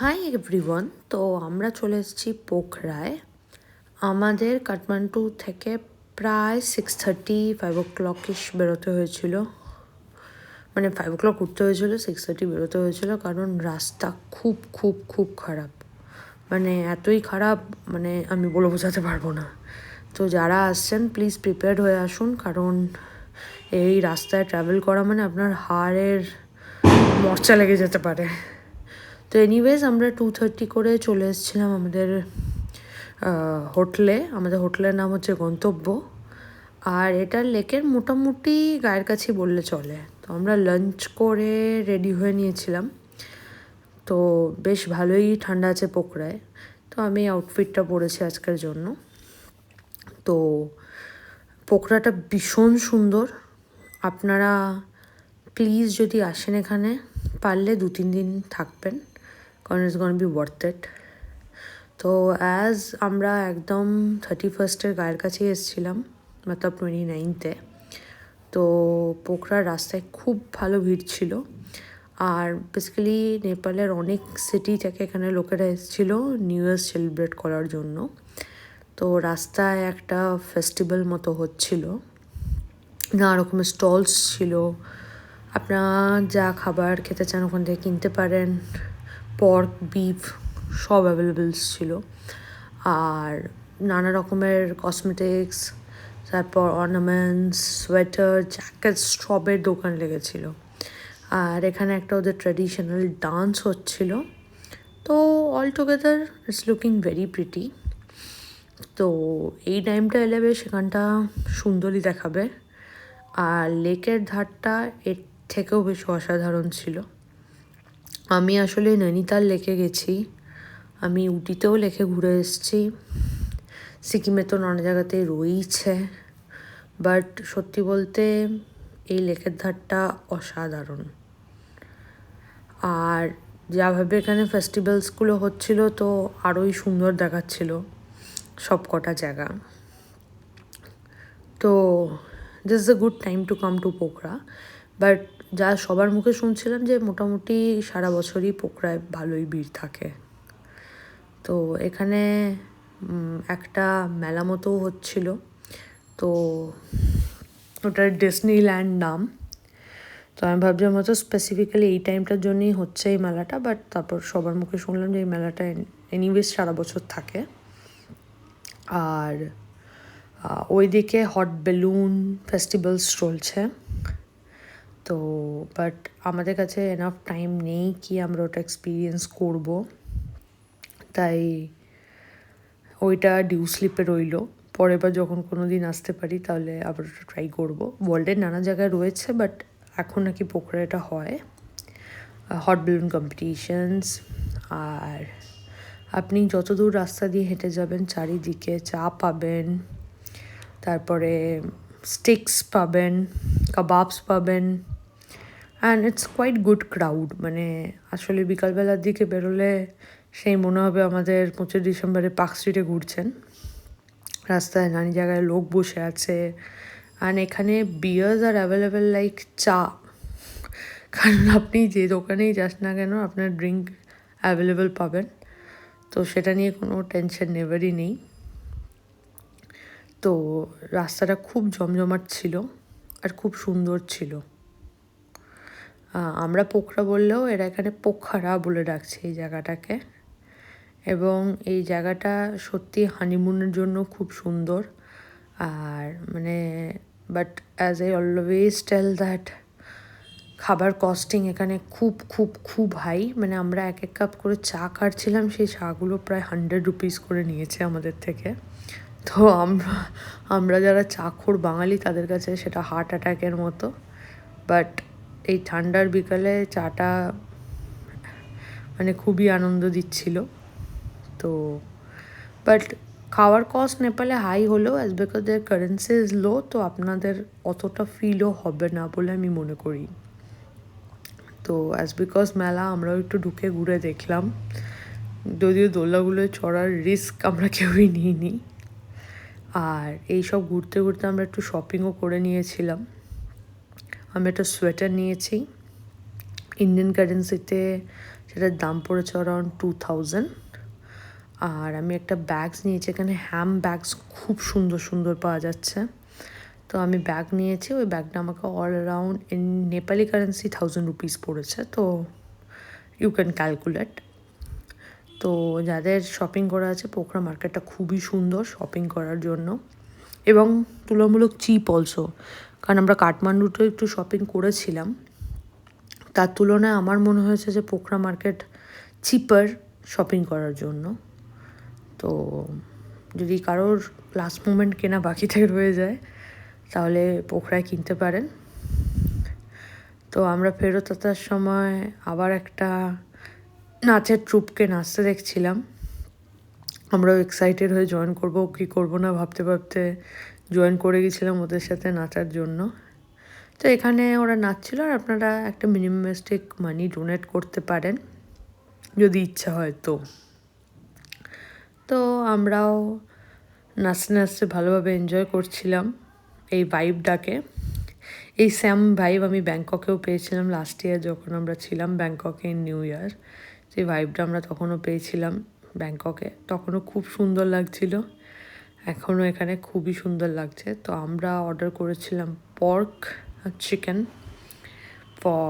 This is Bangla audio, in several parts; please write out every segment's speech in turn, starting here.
Hi everyone. তো আমরা চলে এসেছি পোখরায়। আমাদের কাঠমান্ডু থেকে প্রায় 6:30-5 o'clock-ইশ বেরোতে হয়েছিল, মানে 5 o'clock উঠতে হয়েছিল, 6:30 বেরোতে হয়েছিল, কারণ রাস্তা খুব খুব খুব খারাপ, মানে এতই খারাপ মানে আমি বলে বোঝাতে পারবো না। তো যারা আসছেন প্লিজ প্রিপেয়ার্ড হয়ে আসুন, কারণ এই রাস্তায় ট্রাভেল করা মানে আপনার হাড়ের মরচা লেগে যেতে পারে। তো এনিওয়েজ আমরা 2:30 করে চলে এসেছিলাম আমাদের হোটেলে। আমাদের হোটেলের নাম হচ্ছে গন্তব্য, আর এটা লেকের মোটামুটি গায়ের কাছে বললে চলে। তো আমরা লাঞ্চ করে রেডি হয়ে নিয়েছিলাম। তো বেশ ভালোই ঠান্ডা আছে পোখরায়, তো আমি আউটফিটটা পরেছি আজকের জন্য। তো পোখরাটা ভীষণ সুন্দর। আপনারা প্লিজ যদি আসেন এখানে, পারলে 2-3 দিন থাকবেন, কারণ it's gonna be worth it. তো অ্যাজ আমরা একদম 31st-এর গায়ের কাছেই এসেছিলাম, মতলব 29th-এ। তো পোখরার রাস্তায় খুব ভালো ভিড় ছিল, আর বেসিক্যালি নেপালের অনেক সিটি থেকে এখানে লোকেরা এসেছিলো নিউ ইয়ার সেলিব্রেট করার জন্য। তো রাস্তায় একটা ফেস্টিভ্যাল মতো হচ্ছিল, নানা রকমের স্টলস ছিল, আপনারা যা খাবার খেতে চান ওখান থেকে কিনতে পারেন। পর্ক, বিফ সব অ্যাভেলেবেলস ছিল, আর নানা রকমের কসমেটিক্স, তারপর অর্নামেন্টস, সোয়েটার, জ্যাকেট, সবের দোকান লেগেছিল। আর এখানে একটা ওদের ট্র্যাডিশনাল ডান্স হচ্ছিল। তো all together it's looking very pretty. তো এই টাইমটা এলে বেশ সেখানটা সুন্দরই দেখাবে। আর লেকের ধারটা এর থেকেও বেশ অসাধারণ ছিল। আমি আসলে নৈনিতাল লেকে গেছি, আমি উটিতেও লেকে ঘুরে এসেছি, সিকিমে তো নানা জায়গাতেই রয়েছে, বাট সত্যি বলতে এই লেকের ধারটা অসাধারণ। আর যাভাবে এখানে ফেস্টিভ্যালসগুলো হচ্ছিল তো আরোই সুন্দর দেখাচ্ছিল সব কটা জায়গা। তো this is a good time to come to Pokhara. But যা সবার মুখে শুনছিলাম যে মোটামুটি সারা বছরই পোখরায় ভালোই ভিড় থাকে। তো এখানে একটা মেলা মতো হচ্ছিল, তো ওটার ডিজনিল্যান্ড নাম। তো আমি ভাবছিলাম হয়তো স্পেসিফিক্যালি এই টাইমটার জন্যই হচ্ছে এই মেলাটা, বাট তারপর সবার মুখে শুনলাম যে এই মেলাটা এনিওয়েজ সারা বছর থাকে। আর ওইদিকে হট বেলুন ফেস্টিভ্যালস চলছে। তো বাট আমাদের কাছে এনাফ টাইম নেই কি আমরা ওটা এক্সপিরিয়েন্স করব, তাই ওইটা ডিউ স্লিপে রইলো। পরের বার যখন কোনো দিন আসতে পারি তাহলে আবার ওটা ট্রাই করবো। ওয়ার্ল্ডের নানা জায়গায় রয়েছে, বাট এখন নাকি পোখরা এটা হয়, হট বেলুন কম্পিটিশনস। আর আপনি যত দূর রাস্তা দিয়ে হেঁটে যাবেন চারিদিকে চা পাবেন, তারপরে স্টিক্স পাবেন, কাবাবস পাবেন, and it's quite good crowd. মানে আসলে বিকালবেলার দিকে বেরোলে সেই মনে হবে আমাদের 25 ডিসেম্বরে পার্ক স্ট্রিটে ঘুরছেন। রাস্তায় নানা জায়গায় লোক বসে আছে, অ্যান্ড এখানে বিয়ার্স আর অ্যাভেলেবেল লাইক চা, কারণ আপনি যে দোকানেই যাস না কেন আপনার ড্রিঙ্ক অ্যাভেলেবেল পাবেন। তো সেটা নিয়ে কোনো টেনশন নেভারই নেই। তো রাস্তাটা খুব জমজমাট ছিল আর খুব সুন্দর ছিল। আমরা পোখরা বললেও এরা এখানে পোখরা বলে ডাকছে এই জায়গাটাকে, এবং এই জায়গাটা সত্যি হানিমুনের জন্য খুব সুন্দর। আর মানে but as I always tell that খাবার কস্টিং এখানে খুব খুব খুব হাই। মানে আমরা এক কাপ করে চা খাচ্ছিলাম, সেই চাগুলো প্রায় 100 রুপিস করে নিয়েছে আমাদের থেকে। তো আমরা যারা চাখোর বাঙালি তাদের কাছে সেটা হার্ট অ্যাটাকের মতো। বাট এই ঠান্ডার বিকালে চাটা মানে খুবই আনন্দ দিচ্ছিল। তো বাট খাওয়ার কস্ট নেপালে হাই হলেও as because there currency is low, তো আপনাদের অতটা ফিলও হবে না বলে আমি মনে করি। তো অ্যাজ বিকজ মেলা আমরাও একটু ঢুকে ঘুরে দেখলাম, যদিও দোলনাগুলোয় চড়ার রিস্ক আমরা কেউই নিইনি। আর এইসব ঘুরতে ঘুরতে আমরা একটু শপিংও করে নিয়েছিলাম। আমি একটা সোয়েটার নিয়েছি, ইন্ডিয়ান কারেন্সিতে সেটার দাম পড়েছে অ্যারাউন্ড 2000। আর আমি একটা ব্যাগস নিয়েছি, এখানে হ্যাম ব্যাগস খুব সুন্দর সুন্দর পাওয়া যাচ্ছে। তো আমি ব্যাগ নিয়েছি, ওই ব্যাগটা আমাকে all around in Nepali currency 1000 rupees পড়েছে। তো ইউ ক্যান ক্যালকুলেট। তো যাদের শপিং করা আছে, পোখরা মার্কেটটা খুবই সুন্দর শপিং করার জন্য এবং তুলনামূলক চিপ অলসো। কারণ আমরা কাঠমান্ডুতেও একটু শপিং করেছিলাম, তার তুলনায় আমার মনে হয়েছে যে পোখরা মার্কেট চিপার শপিং করার জন্য। তো যদি কারোর লাস্ট মোমেন্ট কেনা বাকি থেকে রয়ে যায় তাহলে পোখরায় কিনতে পারেন। তো আমরা ফেরত আসার সময় আবার একটা নাচের ট্রুপকে নাচতে দেখছিলাম। আমরাও এক্সাইটেড হয়ে জয়েন করবো কি করবো না ভাবতে ভাবতে জয়েন করে গেছিলাম ওদের সাথে নাচার জন্য। তো এখানে ওরা নাচছিল, আর আপনারা একটা মিনিমালিস্টিক মানি ডোনেট করতে পারেন যদি ইচ্ছা হয়। তো আমরাও নাচতে নাচতে ভালোভাবে এনজয় করছিলাম এই ভাইবটাকে। এই সেম ভাইব আমি ব্যাংককেও পেয়েছিলাম লাস্ট ইয়ার, যখন আমরা ছিলাম ব্যাংককে ইন নিউ ইয়ার। সেই ভাইবটা আমরা তখনও পেয়েছিলাম ব্যাংককে, তখনও খুব সুন্দর লাগছিল, এখনও এখানে খুবই সুন্দর লাগছে। তো আমরা অর্ডার করেছিলাম পর্ক আর চিকেন ফর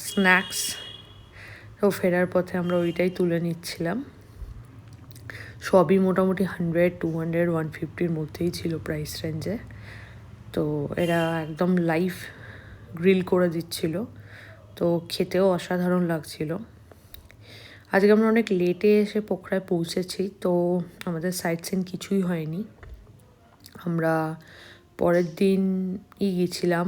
স্ন্যাক্স। তো ফেরার পথে আমরা ওইটাই তুলে নিচ্ছিলাম। সবই মোটামুটি 100, 200, 150-র মধ্যেই ছিল প্রাইস রেঞ্জে। তো এরা একদম লাইভ গ্রিল করে দিচ্ছিল, তো খেতেও অসাধারণ লাগছিল। আজকে আমরা অনেক লেটে এসে পোখরায় পৌঁছেছি, তো আমাদের সাইট সিন কিছুই হয়নি। আমরা পরের দিনই গেছিলাম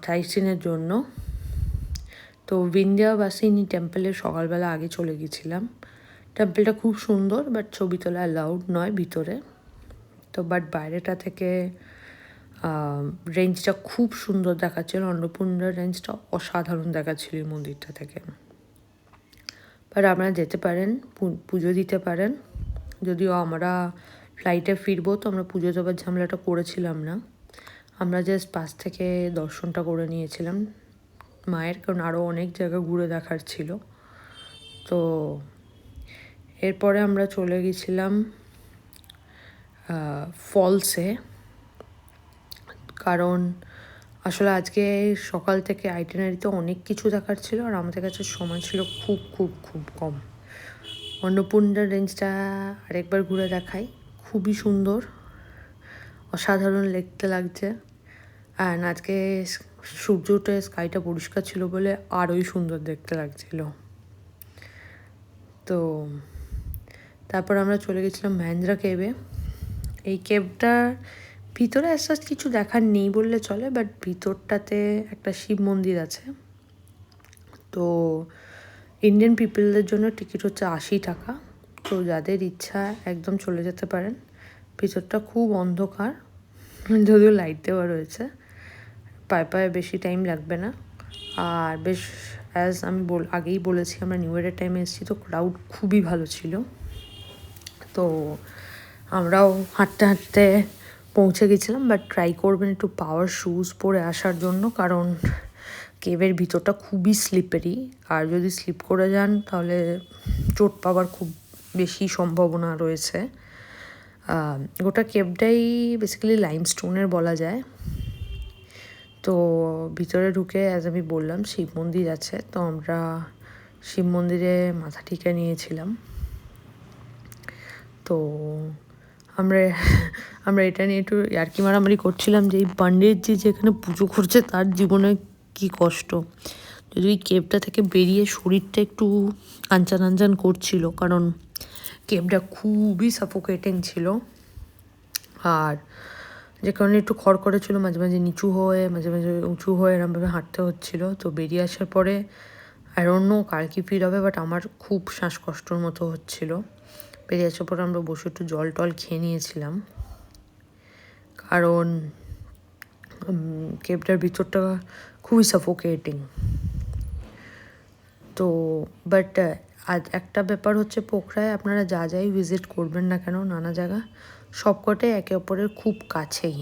সাইট সিনের জন্য। তো বিন্ধ্যাবাসিনী টেম্পলে সকালবেলা আগে চলে গেছিলাম। টেম্পলটা খুব সুন্দর, বাট ছবি তোলা অ্যালাউড নয় ভিতরে। তো বাট বাইরেটা থেকে রেঞ্জটা খুব সুন্দর দেখাচ্ছিল, অন্নপূর্ণার রেঞ্জটা অসাধারণ দেখাচ্ছিল এই মন্দিরটা থেকে। বাট আপনারা যেতে পারেন, পুজো দিতে পারেন। যদিও আমরা ফ্লাইটে ফিরবো, তো আমরা পুজো দেওয়ার ঝামেলাটা করেছিলাম না। আমরা জাস্ট পাশ থেকে দর্শনটা করে নিয়েছিলাম মায়ের, কারণ আরও অনেক জায়গা ঘুরে দেখার ছিল। তো এরপরে আমরা চলে গেছিলাম ফলসে, কারণ আসলে আজকে সকাল থেকে আইটিনারিতে অনেক কিছু দেখার ছিল, আর আমাদের কাছে সময় ছিল খুব খুব খুব কম। অন্নপূর্ণার রেঞ্জটা আরেকবার ঘুরে দেখাই, খুবই সুন্দর, অসাধারণ দেখতে লাগছে। আর আজকে সূর্য উঠে স্কাইটা পরিষ্কার ছিল বলে আরোই সুন্দর দেখতে লাগছিল। তো তারপর আমরা চলে গেছিলাম মহেন্দ্রা কেভে। এই কেভটার ভিতরে অ্যাজ কিছু দেখার নেই বললে চলে, বাট ভিতরটাতে একটা শিব মন্দির আছে। তো ইন্ডিয়ান পিপলদের জন্য টিকিট হচ্ছে 80 টাকা। তো যাদের ইচ্ছা একদম চলে যেতে পারেন। ভিতরটা খুব অন্ধকার, যদিও লাইট দেওয়া রয়েছে, পায়ে পায়ে বেশি টাইম লাগবে না। আর বেশ অ্যাজ আমি আগেই বলেছি, আমরা নিউ ইয়ারের টাইমে এসেছি, তো ক্রাউড খুবই ভালো ছিল। তো আমরাও হাঁটতে হাঁটতে পৌঁছে গেছিলাম, বাট ট্রাই করবেন একটু পাওয়ার শ্যুজ পরে আসার জন্য, কারণ কেভের ভিতরটা খুবই স্লিপারি, আর যদি স্লিপ করে যান তাহলে চোট পাওয়ার খুব বেশি সম্ভাবনা রয়েছে। গোটা কেভটাই বেসিক্যালি লাইমস্টোনের বলা যায়। তো ভিতরে ঢুকে অ্যাজ আমি বললাম শিব মন্দির আছে, তো আমরা শিব মন্দিরে মাথা টিকে নিয়েছিলাম। তো আমরা এটা নিয়ে একটু ইয়ার্কি মারামারি করছিলাম যে এই পণ্ডিতজি যেখানে পুজো করছে তার জীবনে কি কষ্ট। যদি ওই কেভটা থেকে বেরিয়ে শরীরটা একটু আনচান আনচান করছিল, কারণ কেভটা খুবই সাফোকেটিং ছিল। আর যে কারণে একটু খড়খড়ে ছিল, মাঝে মাঝে নিচু হয়ে মাঝে মাঝে উঁচু হয়ে এরমভাবে হাঁটতে হচ্ছিলো। তো বেরিয়ে আসার পরে আর অন্য কার কি ফিল হবে, বাট আমার খুব শ্বাসকষ্টর মতো হচ্ছিলো। বেরিয়ে আসার পরে আমরা বসে একটু জল টল খেয়ে নিয়েছিলাম, কারণ কেভটার ভিতরটা খুবই সাফোকেটিং। তো বাট একটা ব্যাপার হচ্ছে, পোখরায় আপনারা যা যাই ভিজিট করবেন না কেন, নানা জায়গা সবকটাই একে অপরের খুব কাছেই।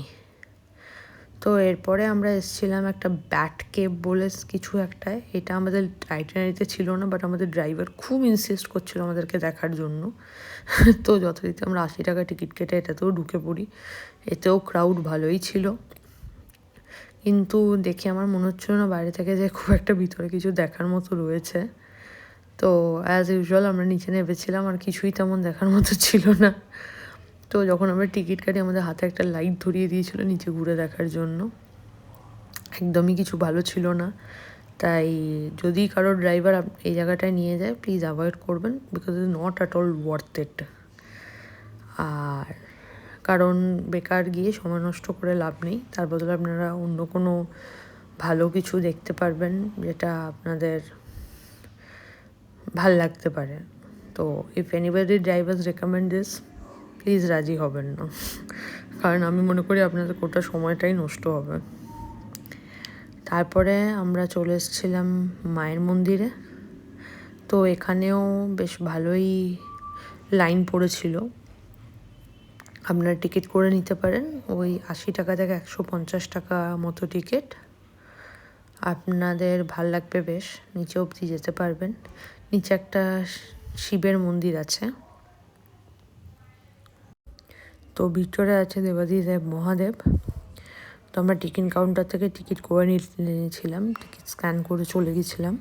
তো এরপরে আমরা এসেছিলাম একটা ব্যাট কেভ বলে কিছু একটা, এটা আমাদের আইটিনারিতে ছিল না, বাট আমাদের ড্রাইভার খুব ইনসিস্ট করছিল আমাদেরকে দেখার জন্য। তো যথারীতি আমরা 80 টাকা টিকিট কেটে এটাতেও ঢুকে পড়ি। এতেও ক্রাউড ভালোই ছিল, কিন্তু দেখে আমার মনে হচ্ছিল না বাইরে থেকে যে খুব একটা ভিতরে কিছু দেখার মতো রয়েছে। তো অ্যাজ ইউজুয়াল আমরা নিচে নেমেছিলাম, আর কিছুই তেমন দেখার মতো ছিল না। তো যখন আমরা টিকিট কাটি আমাদের হাতে একটা লাইট ধরিয়ে দিয়েছিল নিচে ঘুরে দেখার জন্য, একদমই কিছু ভালো ছিল না। তাই যদি কারোর ড্রাইভার এই জায়গাটায় নিয়ে যায়, প্লিজ অ্যাভয়েড করবেন, because is not at all worth it. আর কারণ বেকার গিয়ে সময় নষ্ট করে লাভ নেই, তার বদলে আপনারা অন্য কোনো ভালো কিছু দেখতে পারবেন যেটা আপনাদের ভাল লাগতে পারে। তো if anybody drivers recommend this, please রাজি হবেন না, কারণ আমি মনে করি আপনাদের গোটা সময়টাই নষ্ট হবে। তারপরে আমরা চলে এসেছিলাম মায়ের মন্দিরে। তো এখানেও বেশ ভালোই লাইন পড়েছিল। আপনারা টিকিট করে নিতে পারেন, ওই 80 টাকা থেকে 150 টাকা মতো টিকিট। আপনাদের ভাল লাগবে, বেশ নিচে অবধি যেতে পারবেন। নিচে একটা শিবের মন্দির আছে, তো ভিতরে আছে দেবাদিদেব মহাদেব। তো আমরা টিকিট কাউন্টার থেকে টিকিট করে নিয়েছিলাম, টিকিট স্ক্যান করে চলে গেছিলাম।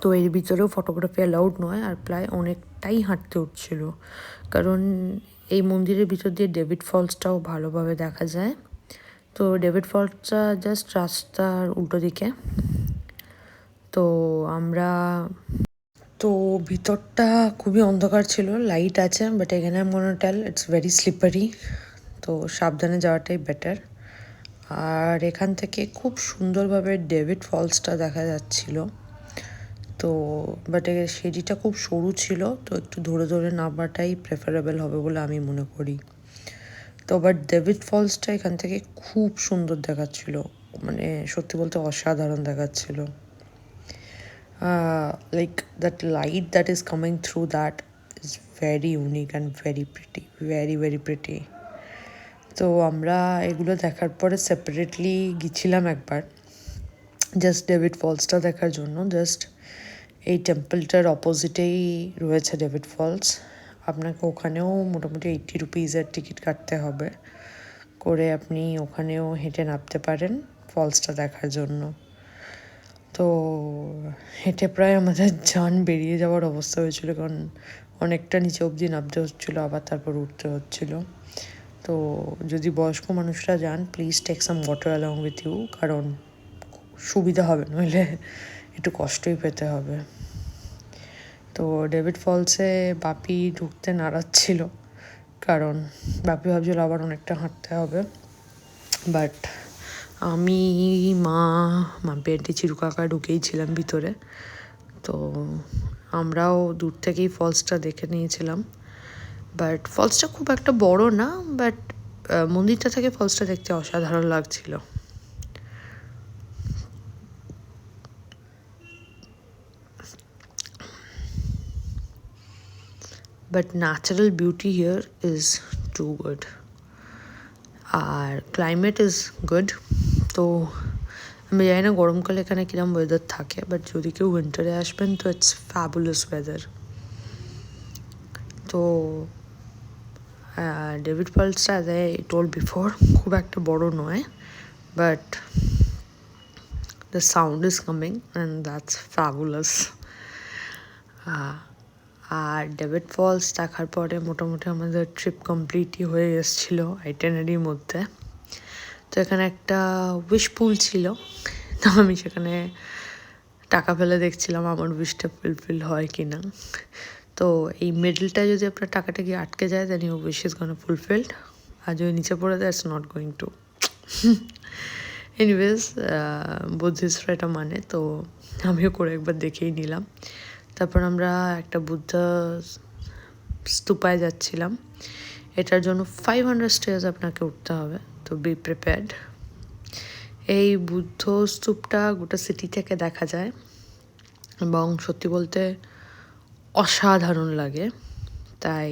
তো এর ভিতরেও ফটোগ্রাফি অ্যালাউড নয়, আর প্রায় অনেকটাই হাঁটতে উঠছিল, কারণ এই মন্দিরের ভিতর দিয়ে ডেভিড ফলসটাও ভালোভাবে দেখা যায়। তো ডেভিড ফলসটা জাস্ট রাস্তার উল্টো দিকে। তো আমরা তো ভিতরটা খুবই অন্ধকার ছিল, লাইট আছে, বাট এখানে মনে টেল ইটস ভেরি স্লিপারি, তো সাবধানে যাওয়াটাই বেটার। আর এখান থেকে খুব সুন্দরভাবে ডেভিড ফলসটা দেখা যাচ্ছিল। তো বাট সিঁড়িটা খুব সরু ছিল, তো একটু ধরে ধরে নামাটাই প্রেফারেবল হবে বলে আমি মনে করি। তো বাট ডেভিড ফলসটা এখান থেকে খুব সুন্দর দেখাচ্ছিল, মানে সত্যি বলতে অসাধারণ দেখাচ্ছিল। Like that light that is coming through that is very unique and very pretty, very very pretty. তো আমরা এগুলো দেখার পরে সেপারেটলি গেছিলাম একবার জাস্ট ডেভিড ফলসটা দেখার জন্য। জাস্ট এই টেম্পলটার অপোজিটেই রয়েছে ডেভিড ফলস। আপনাকে ওখানেও মোটামুটি 80 রুপিজের টিকিট কাটতে হবে, করে আপনি ওখানেও হেঁটে নামতে পারেন ফলসটা দেখার জন্য। তো হেঁটে প্রায় আমাদের জান বেরিয়ে যাওয়ার অবস্থা হয়েছিল, কারণ অনেকটা নিচে অবধি নামতে হচ্ছিলো, আবার তারপর উঠতে হচ্ছিলো। তো যদি বয়স্ক মানুষরা যান, please take some water along with you, কারণ সুবিধা হবে, নইলে একটু কষ্টই পেতে হবে। তো ডেভিড ফলসে বাপি ঢুকতে নাড়াচ্ছিল, কারণ বাপি ভাবছিল আবার অনেকটা হাঁটতে হবে। বাট আমি, মা পেন্টি চিরু কাকা ঢুকেই ছিলাম ভিতরে। তো আমরাও দূর থেকেই ফলসটা দেখে নিয়েছিলাম। বাট ফলসটা খুব একটা বড় না, বাট মন্দিরটা থেকে ফলসটা দেখতে অসাধারণ লাগছিল। But natural beauty here is too good. আর ক্লাইমেট ইজ গুড। তো আমি জানি না গরমকালে এখানে কিরম ওয়েদার থাকে, বাট যদি কেউ উইন্টারে আসবেন তো ইটস ফ্যাবুলাস ওয়েদার। তো ডেভিড ফলসটা অ্যাজ আই টোল্ড বিফোর খুব একটা বড় নয়, but the sound is coming and that's fabulous. আর ডেভিড ফলস দেখার পরে মোটামুটি আমাদের ট্রিপ কমপ্লিটই হয়ে এসেছিলো আইটেনারির মধ্যে। তো এখানে একটা উইশ পুল ছিল, তো আমি সেখানে টাকা ফেলে দেখছিলাম আমার উইশটা ফুলফিল হয় কি না। তো এই মিডলটায় যদি আপনার টাকাটা গিয়ে আটকে যায়, then your wish is gonna fulfilled, আর যদি নিচে পড়ে দেয় it's not going to. Anyways বুদ্ধিস্টরা এটা মানে, তো আমিও করে একবার দেখেই নিলাম। তারপর আমরা একটা বুদ্ধ স্তূপায় যাচ্ছিলাম, এটার জন্য 500 স্টেয়ার্স আপনাকে উঠতে হবে, তো বি প্রিপেয়ার্ড। এই বুদ্ধ স্তূপটা গোটা সিটি থেকে দেখা যায়, এবং সত্যি বলতে অসাধারণ লাগে। তাই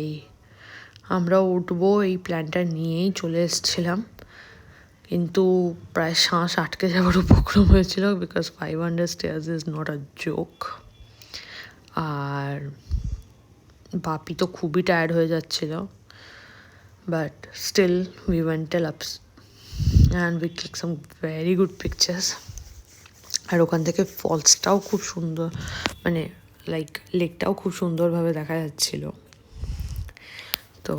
আমরা উঠবো এই প্ল্যানটা নিয়েই চলে এসেছিলাম, কিন্তু প্রায় শ্বাস আটকে যাওয়ার উপক্রম হয়েছিল, because 500 stairs is not a joke. আর বাপি তো খুবই টায়ার্ড হয়ে যাচ্ছিল, but still we went till ups and we click some very good pictures. আর ওখান থেকে ফলসটাও খুব সুন্দর, মানে লাইক লেকটাও খুব সুন্দরভাবে দেখা যাচ্ছিল। তো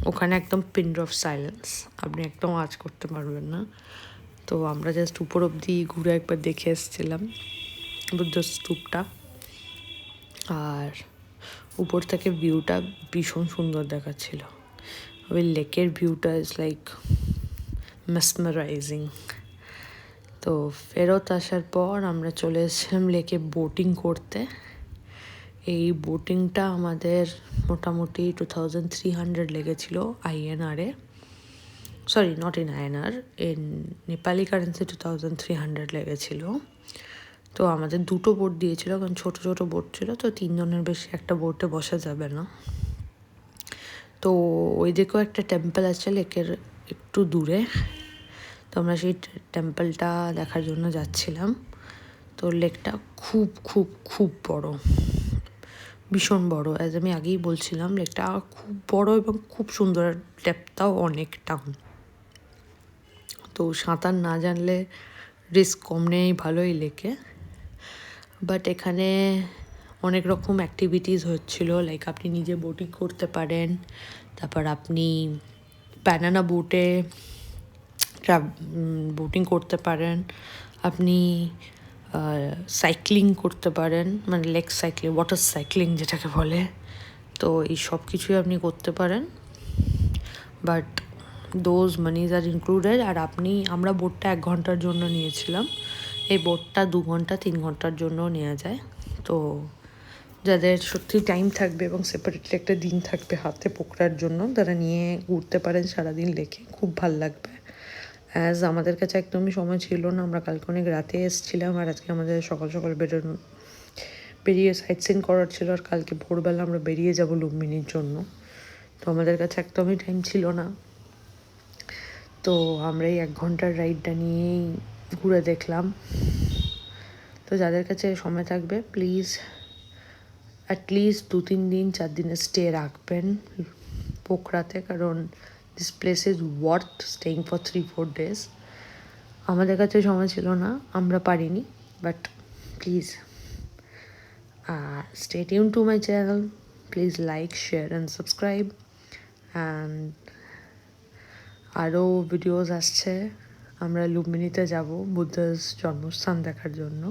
ওখানে একদম পিন অফ সাইলেন্স, আপনি একদম আওয়াজ করতে পারবেন না। তো আমরা জাস্ট উপর অব্দি ঘুরে একবার দেখে এসেছিলাম বুদ্ধ স্তূপটা, আর উপর থেকে ভিউটা ভীষণ সুন্দর দেখাচ্ছিল। ওই লেকের ভিউটা ইজ লাইক মেসমারাইজিং। তো ফেরত আসার পর আমরা চলে এসেছিলাম লেকে বোটিং করতে। এই বোটিংটা আমাদের মোটামুটি 2300 লেগেছিল INR-এ, sorry not in INR, in Nepali currency 2300 লেগেছিল। তো আমাদের দুটো বোট দিয়েছিল, কারণ ছোটো ছোটো বোট ছিল, তো 3 জনের বেশি একটা বোটে বসা যাবে না। তো ওই দিকেও একটা টেম্পল আছে লেকের একটু দূরে, তো আমরা সেই টেম্পলটা দেখার জন্য যাচ্ছিলাম। তো লেকটা খুব খুব খুব বড়, ভীষণ বড়। অ্যাজ আমি আগেই বলছিলাম, লেকটা খুব বড় এবং খুব সুন্দর, ডেপথটাও অনেকটা। তো সাঁতার না জানলে রিস্ক কম নেই ভালো এই লেকে। বাট এখানে অনেক রকম অ্যাক্টিভিটিস হচ্ছিল, লাইক আপনি নিজে বোটিং করতে পারেন, তারপর আপনি ব্যানানা বোটে বোটিং করতে পারেন, আপনি সাইক্লিং করতে পারেন, মানে লেক সাইক্লিং, ওয়াটার সাইক্লিং যেটাকে বলে। তো এই সব কিছুই আপনি করতে পারেন, বাট দোজ মানিজ আর ইনক্লুডেড। আর আমরা বোটটা 1 ঘন্টার জন্য নিয়েছিলাম, এই বোটটা 2 ঘন্টা 3 ঘন্টার জন্য নেওয়া যায়। তো যাদের সত্যি টাইম থাকবে এবং সেপারেটলি একটা দিন থাকবে হাতে পকড়ার জন্য, তারা নিয়ে ঘুরতে পারেন সারাদিন লেকে, খুব ভাল লাগবে। অ্যাজ আমাদের কাছে একদমই সময় ছিল না, আমরা কালকে অনেক রাতে এসেছিলাম, আর আজকে আমাদের সকাল সকাল বেরিয়ে সাইট সিন করার ছিল, আর কালকে ভোরবেলা আমরা বেরিয়ে যাব লুম্বিনীর জন্য। তো আমাদের কাছে একদমই টাইম ছিল না, তো আমরা এই 1 ঘন্টার রাইডটা নিয়েই ঘুরে দেখলাম। তো যাদের কাছে সময় থাকবে প্লিজ অ্যাটলিস্ট 2-3 দিন 4 দিনের স্টে রাখবেন পোখরাতে, কারণ this place is worth staying for 3-4 days। আমাদের কাছে সময় ছিল না, আমরা পারিনি, but please stay tuned to my channel. Please like, share and subscribe. And আরও ভিডিওস আসছে, আমরা লুম্বিনীতে যাব বুদ্ধার জন্মস্থান দেখার জন্য।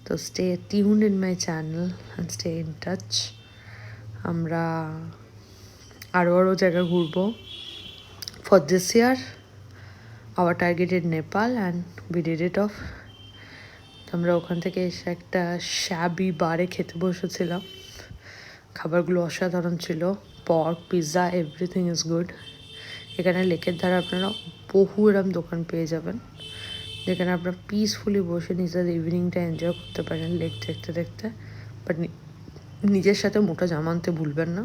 তো stay tuned in my channel and stay in touch. আমরা আরও জায়গা ঘুরবো। For this year our targeted Nepal and we did it off. তো আমরা ওখান থেকে এসে একটা শ্যাবি বারে খেতে বসেছিলাম, খাবারগুলো অসাধারণ ছিল, pork, pizza, everything is good. এখানে লেকের ধারে আপনারা বহু এরম দোকান পেয়ে যাবেন, যেখানে আপনারা পিসফুলি বসে নিজের ইভিনিংটা এনজয় করতে পারেন লেক দেখতে দেখতে। বাট নিজের সাথে মোটা জামা আনতে ভুলবেন না,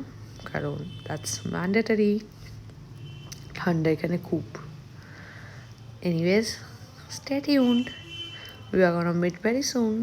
কারণ দ্যাটস ম্যান্ডেটারি, ঠান্ডা এখানে খুব। Anyways, stay tuned. We are gonna meet very soon.